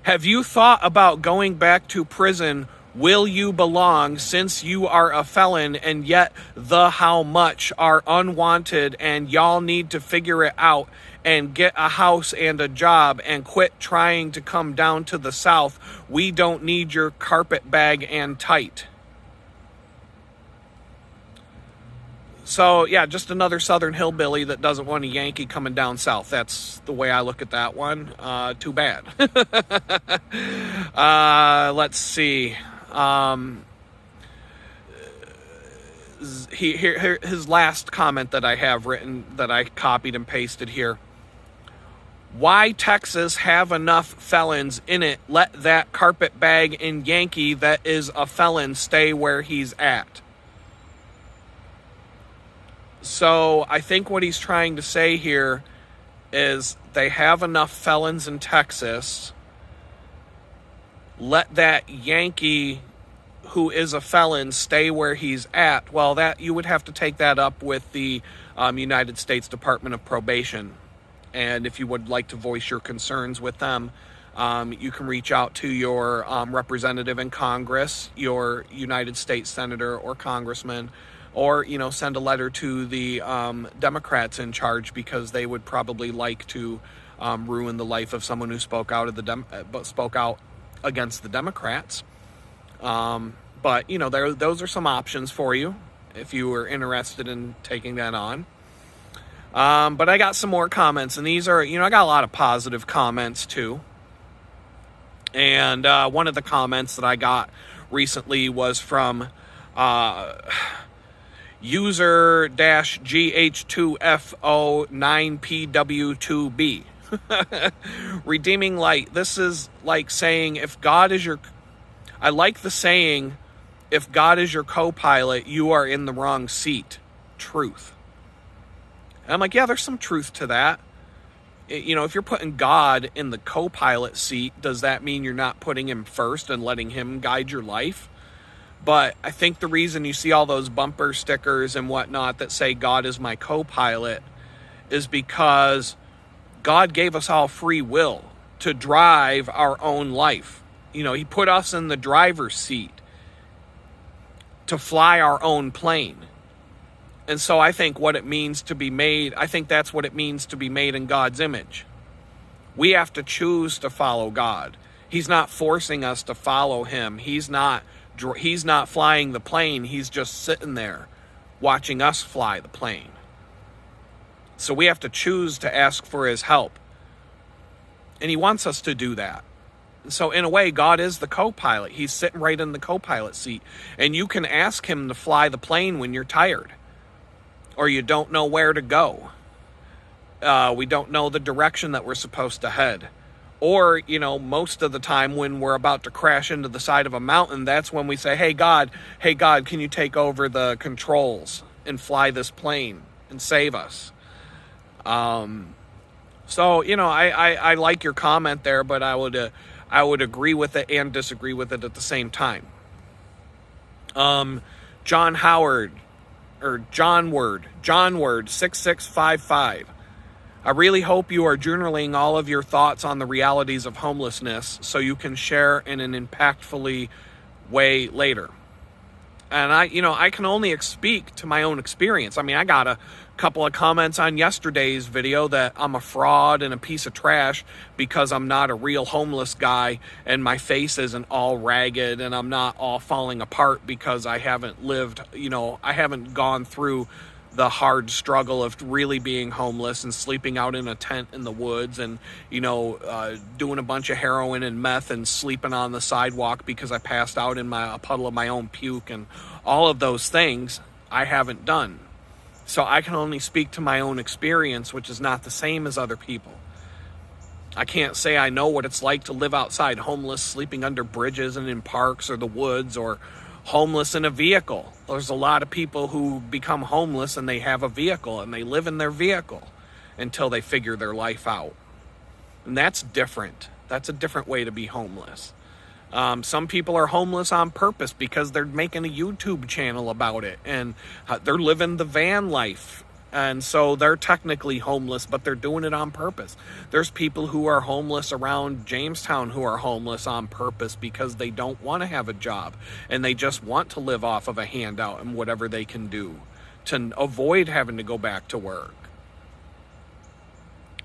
Have you thought about going back to prison? Will you belong since you are a felon and yet the how much are unwanted and y'all need to figure it out and get a house and a job and quit trying to come down to the South. We don't need your carpet bag and tight. So, yeah, just another Southern hillbilly that doesn't want a Yankee coming down south. That's the way I look at that one. Too bad. Let's see. His last comment that I have written, that I copied and pasted here. Why Texas have enough felons in it? Let that carpetbag and Yankee that is a felon stay where he's at. So I think what he's trying to say here is they have enough felons in Texas. Let that Yankee who is a felon stay where he's at. Well, that you would have to take that up with the United States Department of Probation. And if you would like to voice your concerns with them, you can reach out to your representative in Congress, your United States senator or congressman, or, send a letter to the Democrats in charge, because they would probably like to ruin the life of someone who spoke out against the Democrats. But, those are some options for you if you were interested in taking that on. But I got some more comments, and these are, I got a lot of positive comments too. And one of the comments that I got recently was from user-GH2FO9PW2B. Redeeming light. This is like saying, I like the saying, if God is your co-pilot, you are in the wrong seat. Truth. And I'm like, yeah, there's some truth to that. If you're putting God in the co-pilot seat, does that mean you're not putting him first and letting him guide your life? But I think the reason you see all those bumper stickers and whatnot that say God is my co-pilot is because God gave us all free will to drive our own life. He put us in the driver's seat to fly our own plane. And so I think that's what it means to be made in God's image. We have to choose to follow God. He's not forcing us to follow him. He's not flying the plane. He's just sitting there watching us fly the plane. So we have to choose to ask for his help. And he wants us to do that. So in a way, God is the co-pilot. He's sitting right in the co-pilot seat. And you can ask him to fly the plane when you're tired, or you don't know where to go. We don't know the direction that we're supposed to head. Or, most of the time when we're about to crash into the side of a mountain, that's when we say, hey God, can you take over the controls and fly this plane and save us? So, I like your comment there, but I would agree with it and disagree with it at the same time. John Word 6655. I really hope you are journaling all of your thoughts on the realities of homelessness so you can share in an impactfully way later. And I can only speak to my own experience. I mean, I got a couple of comments on yesterday's video that I'm a fraud and a piece of trash because I'm not a real homeless guy and my face isn't all ragged and I'm not all falling apart because I haven't lived, I haven't gone through the hard struggle of really being homeless and sleeping out in a tent in the woods and, doing a bunch of heroin and meth and sleeping on the sidewalk because I passed out in a puddle of my own puke, and all of those things I haven't done. So I can only speak to my own experience, which is not the same as other people. I can't say I know what it's like to live outside homeless, sleeping under bridges and in parks or the woods, or homeless in a vehicle. There's a lot of people who become homeless and they have a vehicle and they live in their vehicle until they figure their life out. And that's different. That's a different way to be homeless. Some people are homeless on purpose because they're making a YouTube channel about it and they're living the van life. And so they're technically homeless, but they're doing it on purpose. There's people who are homeless around Jamestown who are homeless on purpose because they don't want to have a job and they just want to live off of a handout and whatever they can do to avoid having to go back to work.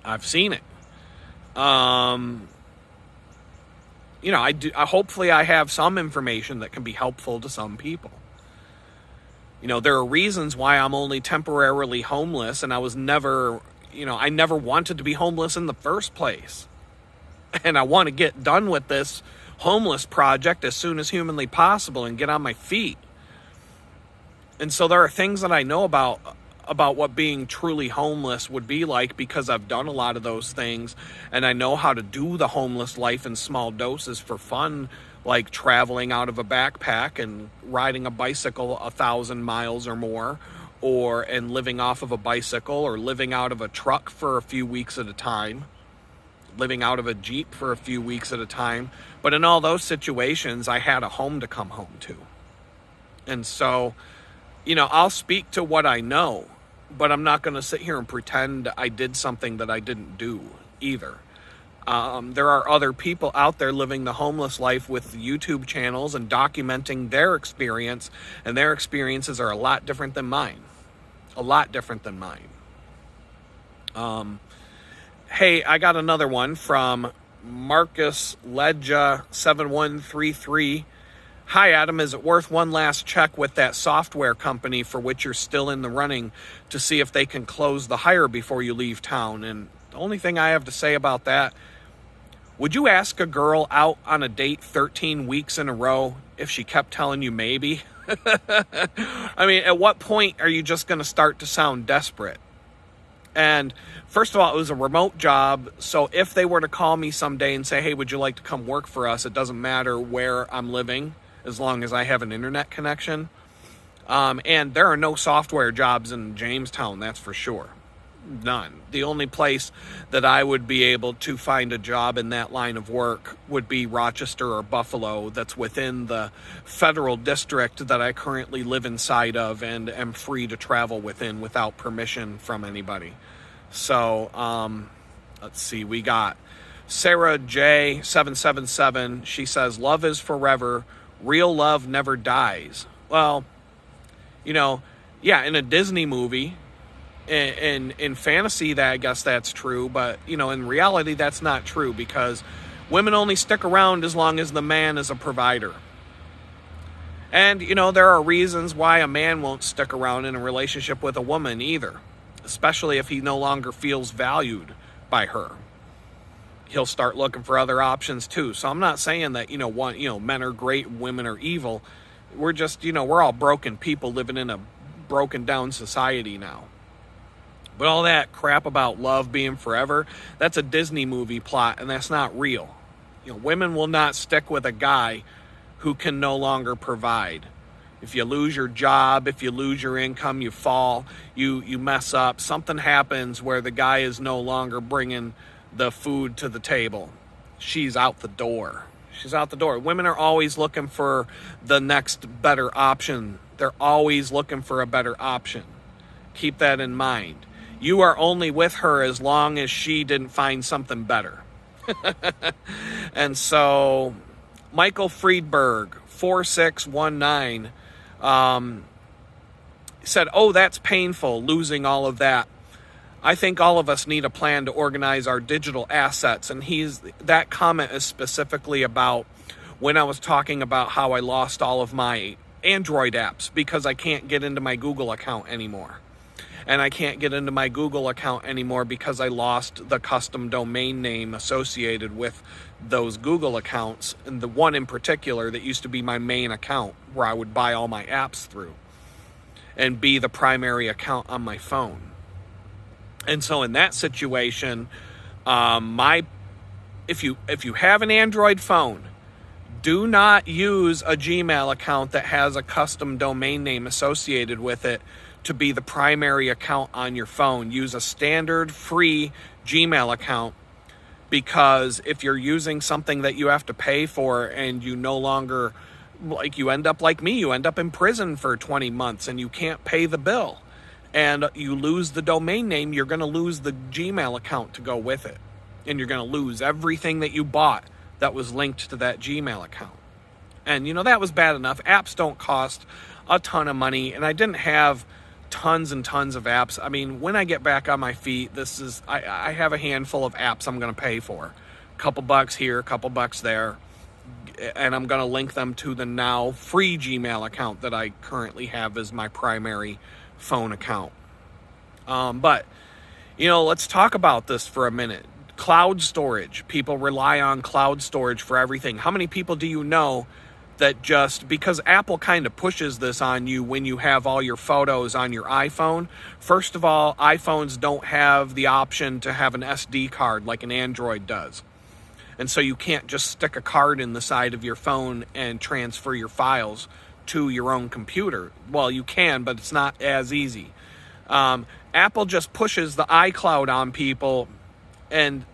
I've seen it. Hopefully I have some information that can be helpful to some people. There are reasons why I'm only temporarily homeless, and I was never, I never wanted to be homeless in the first place. And I want to get done with this homeless project as soon as humanly possible and get on my feet. And so there are things that I know about what being truly homeless would be like because I've done a lot of those things, and I know how to do the homeless life in small doses for fun, like traveling out of a backpack and riding a bicycle 1,000 miles or more, and living off of a bicycle, or living out of a truck for a few weeks at a time, living out of a Jeep for a few weeks at a time. But in all those situations, I had a home to come home to. And so, I'll speak to what I know, but I'm not going to sit here and pretend I did something that I didn't do either. There are other people out there living the homeless life with YouTube channels and documenting their experience, and their experiences are a lot different than mine. A lot different than mine. Hey, I got another one from Marcus Ledja 7133. Hi, Adam. Is it worth one last check with that software company for which you're still in the running to see if they can close the hire before you leave town? And the only thing I have to say about that, would you ask a girl out on a date 13 weeks in a row if she kept telling you maybe? I mean, at what point are you just going to start to sound desperate? And first of all, it was a remote job. So if they were to call me someday and say, hey, would you like to come work for us? It doesn't matter where I'm living as long as I have an internet connection. And there are no software jobs in Jamestown, that's for sure. None. The only place that I would be able to find a job in that line of work would be Rochester or Buffalo, that's within the federal district that I currently live inside of and am free to travel within without permission from anybody. So, let's see, we got Sarah J 777. She says, love is forever. Real love never dies. Well, yeah, in a Disney movie, in fantasy, that I guess that's true, but in reality that's not true, because women only stick around as long as the man is a provider. And there are reasons why a man won't stick around in a relationship with a woman either, especially if he no longer feels valued by her. He'll start looking for other options too. So I'm not saying that men are great, women are evil. We're just we're all broken people living in a broken down society now. But all that crap about love being forever, that's a Disney movie plot, and that's not real. Women will not stick with a guy who can no longer provide. If you lose your job, if you lose your income, you fall, you mess up, something happens where the guy is no longer bringing the food to the table. She's out the door. She's out the door. Women are always looking for the next better option. They're always looking for a better option. Keep that in mind. You are only with her as long as she didn't find something better. And so, Michael Friedberg, 4619, said, oh, that's painful, losing all of that. I think all of us need a plan to organize our digital assets. And that comment is specifically about when I was talking about how I lost all of my Android apps because I can't get into my Google account anymore. And I can't get into my Google account anymore because I lost the custom domain name associated with those Google accounts, and the one in particular that used to be my main account where I would buy all my apps through and be the primary account on my phone. And so in that situation, my if you have an Android phone, do not use a Gmail account that has a custom domain name associated with it to be the primary account on your phone. Use a standard free Gmail account, because if you're using something that you have to pay for and you no longer, like, you end up like me, you end up in prison for 20 months and you can't pay the bill and you lose the domain name, you're going to lose the Gmail account to go with it. And you're going to lose everything that you bought that was linked to that Gmail account. And, that was bad enough. Apps don't cost a ton of money, and I didn't have tons and tons of apps. I mean, when I get back on my feet, I have a handful of apps I'm going to pay for. A couple bucks here, a couple bucks there, and I'm going to link them to the now free Gmail account that I currently have as my primary phone account. But, let's talk about this for a minute. Cloud storage. People rely on cloud storage for everything. How many people do you know that, just because Apple kind of pushes this on you when you have all your photos on your iPhone? First of all, iPhones don't have the option to have an SD card like an Android does. And so you can't just stick a card in the side of your phone and transfer your files to your own computer. Well, you can, but it's not as easy. Apple just pushes the iCloud on people, and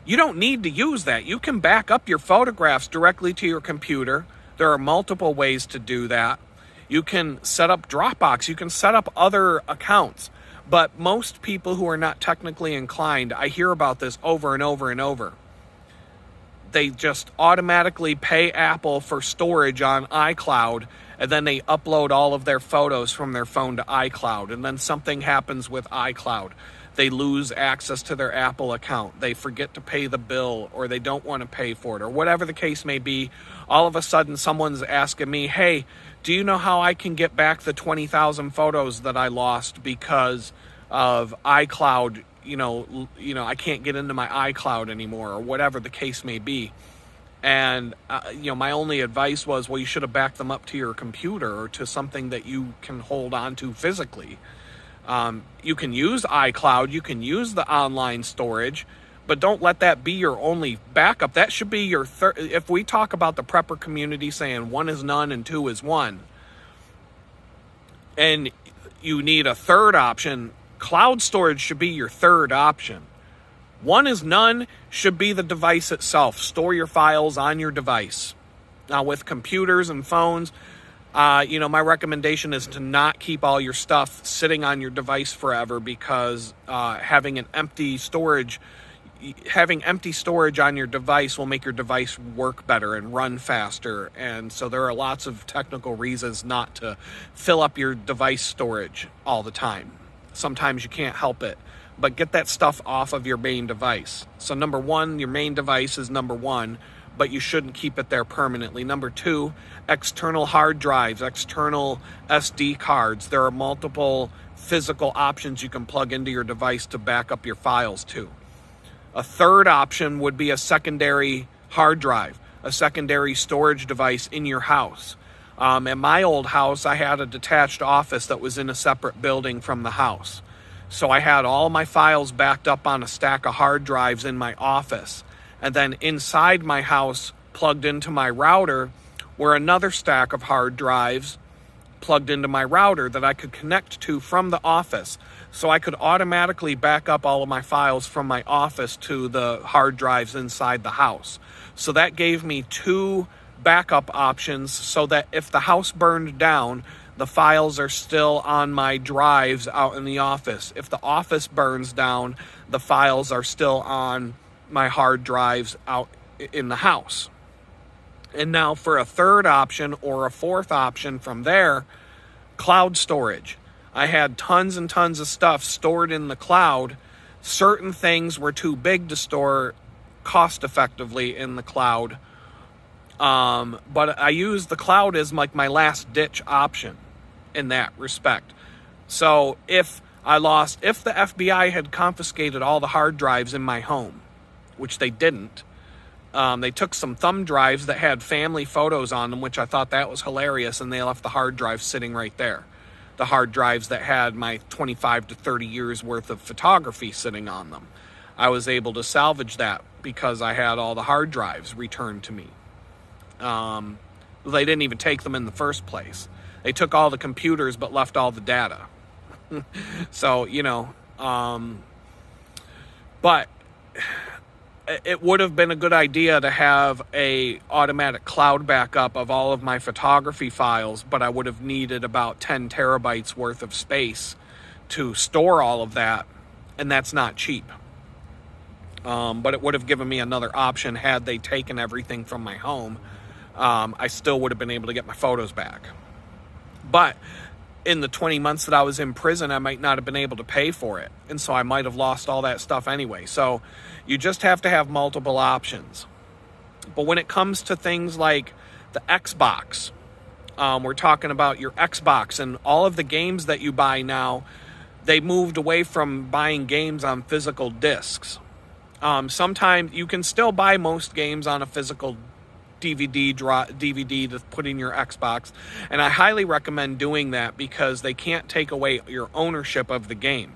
you don't need to use that. You can back up your photographs directly to your computer. There are multiple ways to do that. You can set up Dropbox. You can set up other accounts. But most people who are not technically inclined, I hear about this over and over and over. They just automatically pay Apple for storage on iCloud, and then they upload all of their photos from their phone to iCloud. And then something happens with iCloud. They lose access to their Apple account. They forget to pay the bill, or they don't want to pay for it, or whatever the case may be. All of a sudden, someone's asking me, hey, do you know how I can get back the 20,000 photos that I lost because of iCloud? I can't get into my iCloud anymore, or whatever the case may be. And, my only advice was, well, you should have backed them up to your computer or to something that you can hold on to physically. You can use iCloud, you can use the online storage, but don't let that be your only backup. That should be your third. If we talk about the prepper community saying 1 is none and 2 is 1, and you need a third option, cloud storage should be your third option. 1 is none should be the device itself. Store your files on your device. Now, with computers and phones, my recommendation is to not keep all your stuff sitting on your device forever, because having empty storage on your device will make your device work better and run faster. And so there are lots of technical reasons not to fill up your device storage all the time. Sometimes you can't help it, but get that stuff off of your main device. So number 1, your main device is number 1, but you shouldn't keep it there permanently. Number 2, external hard drives, external SD cards. There are multiple physical options you can plug into your device to back up your files to. A third option would be a secondary hard drive, a secondary storage device in your house. In my old house, I had a detached office that was in a separate building from the house. So I had all my files backed up on a stack of hard drives in my office. And then inside my house, plugged into my router, were another stack of hard drives plugged into my router that I could connect to from the office. So I could automatically back up all of my files from my office to the hard drives inside the house. So that gave me 2 backup options, so that if the house burned down, the files are still on my drives out in the office. If the office burns down, the files are still on my hard drives out in the house. And now for a third option, or a fourth option from there, cloud storage. I had tons and tons of stuff stored in the cloud. Certain things were too big to store cost effectively in the cloud. But I used the cloud as like my last ditch option in that respect. So if the FBI had confiscated all the hard drives in my home, which they didn't, they took some thumb drives that had family photos on them, which I thought that was hilarious, and they left the hard drives sitting right there. The hard drives that had my 25 to 30 years worth of photography sitting on them. I was able to salvage that because I had all the hard drives returned to me. They didn't even take them in the first place. They took all the computers but left all the data. So, but it would have been a good idea to have a automatic cloud backup of all of my photography files, but I would have needed about 10 terabytes worth of space to store all of that, and that's not cheap. But it would have given me another option had they taken everything from my home. I still would have been able to get my photos back. But in the 20 months that I was in prison, I might not have been able to pay for it. And so I might have lost all that stuff anyway. So you just have to have multiple options. But when it comes to things like the Xbox, we're talking about your Xbox and all of the games that you buy now, they moved away from buying games on physical discs. Sometimes you can still buy most games on a physical DVD to put in your Xbox, and I highly recommend doing that because they can't take away your ownership of the game,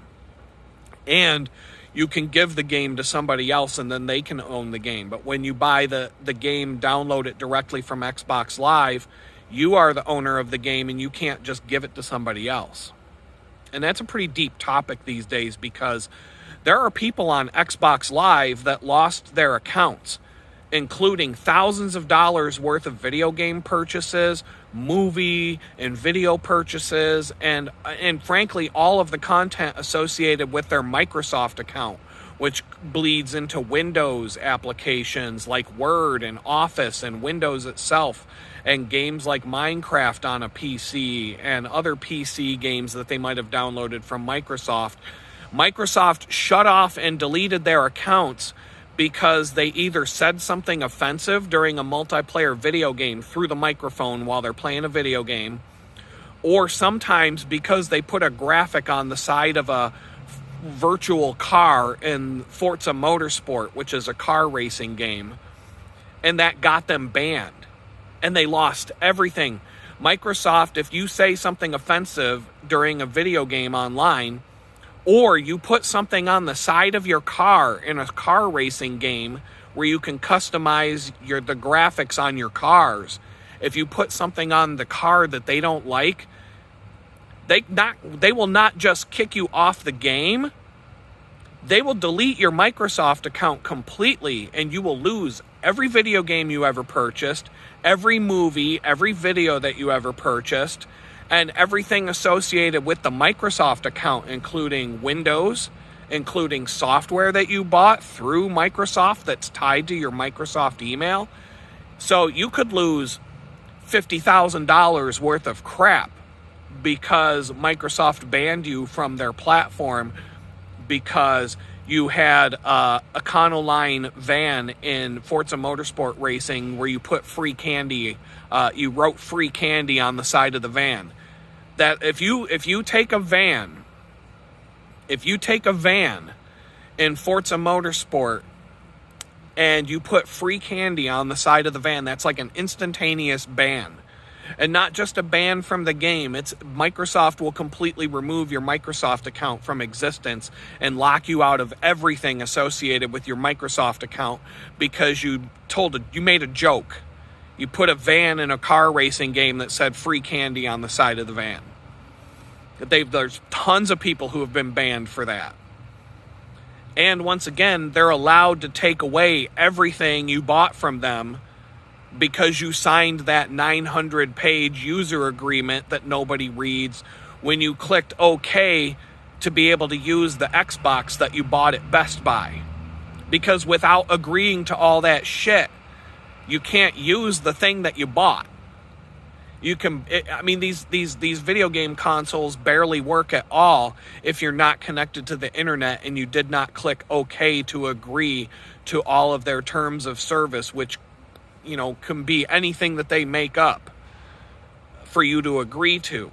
and you can give the game to somebody else and then they can own the game. But when you buy the game, download it directly from Xbox Live, you are the owner of the game and you can't just give it to somebody else. And that's a pretty deep topic these days because there are people on Xbox Live that lost their accounts, including thousands of dollars worth of video game purchases, movie and video purchases, and frankly, all of the content associated with their Microsoft account, which bleeds into Windows applications like Word and Office and Windows itself, and games like Minecraft on a PC and other PC games that they might have downloaded from Microsoft. Microsoft shut off and deleted their accounts because they either said something offensive during a multiplayer video game through the microphone while they're playing a video game, or sometimes because they put a graphic on the side of a virtual car in Forza Motorsport, which is a car racing game, and that got them banned. And they lost everything. Microsoft, if you say something offensive during a video game online, or you put something on the side of your car in a car racing game where you can customize the graphics on your cars. If you put something on the car that they don't like, they will not just kick you off the game. They will delete your Microsoft account completely, and you will lose every video game you ever purchased, every movie, every video that you ever purchased, and everything associated with the Microsoft account, including Windows, including software that you bought through Microsoft that's tied to your Microsoft email. So you could lose $50,000 worth of crap because Microsoft banned you from their platform because you had a Econoline van in Forza Motorsport Racing where you put free candy, you wrote free candy on the side of the van. That if you take a van in Forza Motorsport and you put free candy on the side of the van, that's like an instantaneous ban. And not just a ban from the game, it's Microsoft will completely remove your Microsoft account from existence and lock you out of everything associated with your Microsoft account because you made a joke. You put a van in a car racing game that said free candy on the side of the van. There's tons of people who have been banned for that. And once again, they're allowed to take away everything you bought from them because you signed that 900-page user agreement that nobody reads when you clicked OK to be able to use the Xbox that you bought at Best Buy. Because without agreeing to all that shit, you can't use the thing that you bought. These video game consoles barely work at all if you're not connected to the internet and you did not click OK to agree to all of their terms of service, which, can be anything that they make up for you to agree to.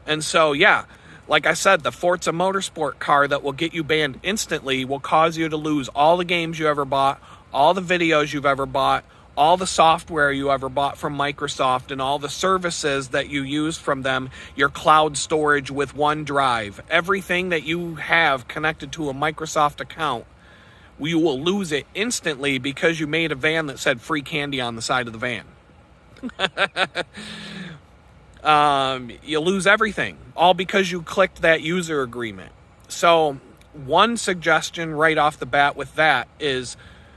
And so, yeah, like I said, the Forza Motorsport car that will get you banned instantly will cause you to lose all the games you ever bought, all the videos you've ever bought, all the software you ever bought from Microsoft and all the services that you use from them, your cloud storage with OneDrive, everything that you have connected to a Microsoft account, you will lose it instantly because you made a van that said free candy on the side of the van. You lose everything, all because you clicked that user agreement. So one suggestion right off the bat with that is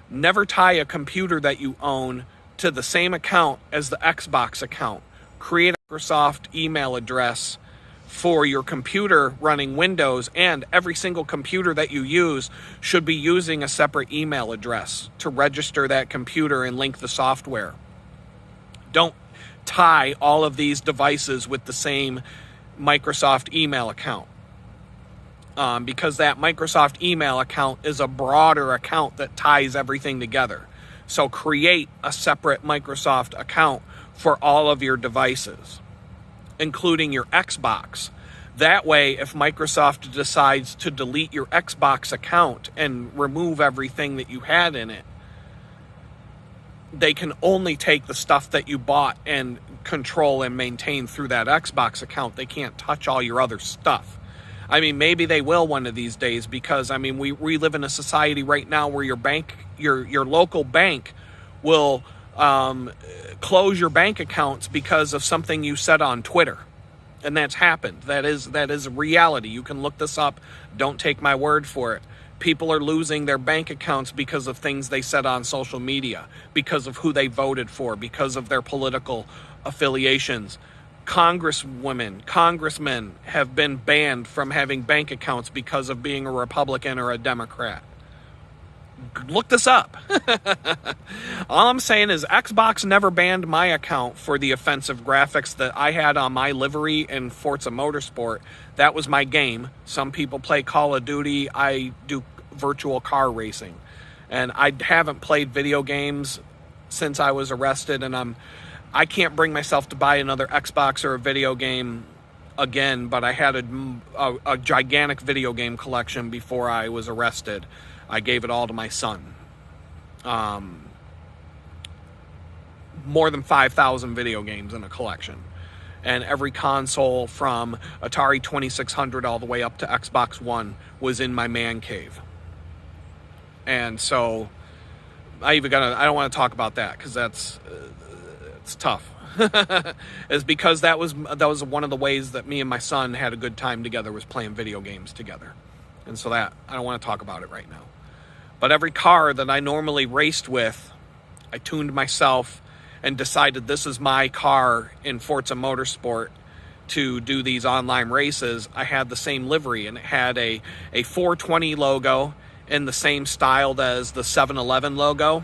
never tie a computer that you own to the same account as the Xbox account. Create a Microsoft email address for your computer running Windows, and every single computer that you use should be using a separate email address to register that computer and link the software. Don't tie all of these devices with the same Microsoft email account. Because that Microsoft email account is a broader account that ties everything together. So create a separate Microsoft account for all of your devices, including your Xbox. That way, if Microsoft decides to delete your Xbox account and remove everything that you had in it, they can only take the stuff that you bought and control and maintain through that Xbox account. They can't touch all your other stuff. I mean, maybe they will one of these days, because, I mean, we live in a society right now where your bank, your local bank will close your bank accounts because of something you said on Twitter. And that's happened. That is a reality. You can look this up. Don't take my word for it. People are losing their bank accounts because of things they said on social media, because of who they voted for, because of their political affiliations. Congresswomen, congressmen have been banned from having bank accounts because of being a Republican or a Democrat. Look this up. All I'm saying is Xbox never banned my account for the offensive graphics that I had on my livery in Forza Motorsport. That was my game. Some people play Call of Duty. I do virtual car racing. And I haven't played video games since I was arrested, and I can't bring myself to buy another Xbox or a video game again, but I had a gigantic video game collection before I was arrested. I gave it all to my son. More than 5,000 video games in a collection. And every console from Atari 2600 all the way up to Xbox One was in my man cave. And so I don't want to talk about that, because it's tough. Is because that was one of the ways that me and my son had a good time together, was playing video games together. And so that, I don't want to talk about it right now. But every car that I normally raced with, I tuned myself and decided this is my car in Forza Motorsport to do these online races. I had the same livery, and it had a 420 logo in the same style as the 7-Eleven logo.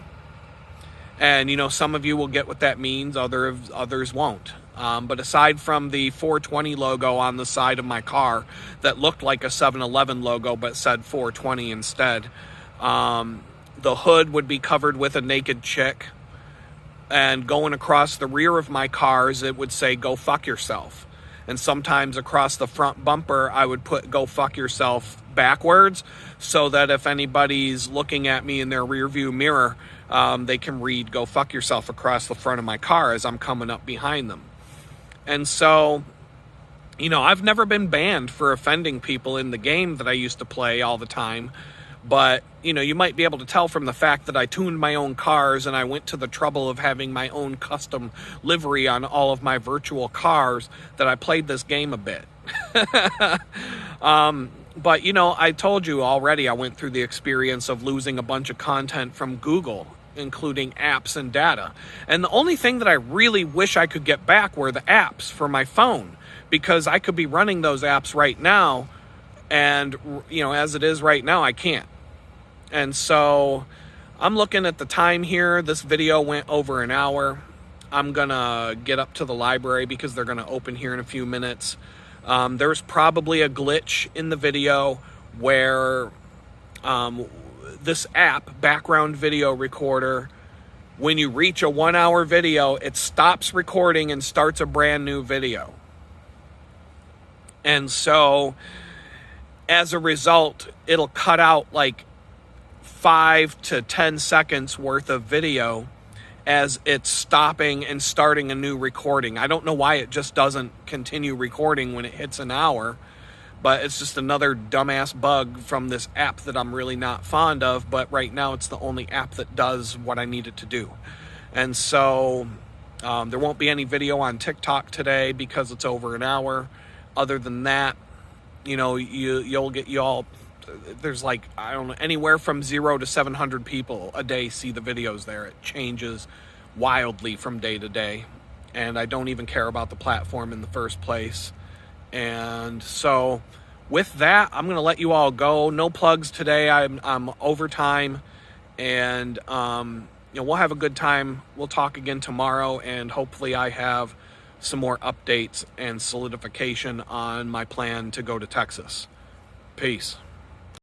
And, you know, some of you will get what that means, others won't. But aside from the 420 logo on the side of my car that looked like a 7-Eleven logo but said 420 instead, the hood would be covered with a naked chick. And going across the rear of my cars, it would say, "Go fuck yourself." And sometimes across the front bumper, I would put "Go fuck yourself" backwards, so that if anybody's looking at me in their rear view mirror, they can read "Go fuck yourself" across the front of my car as I'm coming up behind them. And so, you know, I've never been banned for offending people in the game that I used to play all the time. But, you know, you might be able to tell from the fact that I tuned my own cars and I went to the trouble of having my own custom livery on all of my virtual cars that I played this game a bit. But, you know, I told you already I went through the experience of losing a bunch of content from Google, including apps and data. And the only thing that I really wish I could get back were the apps for my phone, because I could be running those apps right now, and, you know, as it is right now, I can't. And so I'm looking at the time here. This video went over an hour. I'm gonna get up to the library because they're gonna open here in a few minutes. There's probably a glitch in the video where this app, Background Video Recorder, when you reach a 1 hour video, it stops recording and starts a brand new video. And so as a result, it'll cut out like 5 to 10 seconds worth of video, as it's stopping and starting a new recording. I don't know why it just doesn't continue recording when it hits an hour, but it's just another dumbass bug from this app that I'm really not fond of, but right now it's the only app that does what I need it to do. And so there won't be any video on TikTok today because it's over an hour. Other than that, you know, there's like, I don't know, anywhere from 0 to 700 people a day see the videos there. It changes wildly from day to day, and I don't even care about the platform in the first place. And so with that, I'm going to let you all go. No plugs today. I'm overtime, and we'll have a good time. We'll talk again tomorrow, and hopefully I have some more updates and solidification on my plan to go to Texas. Peace.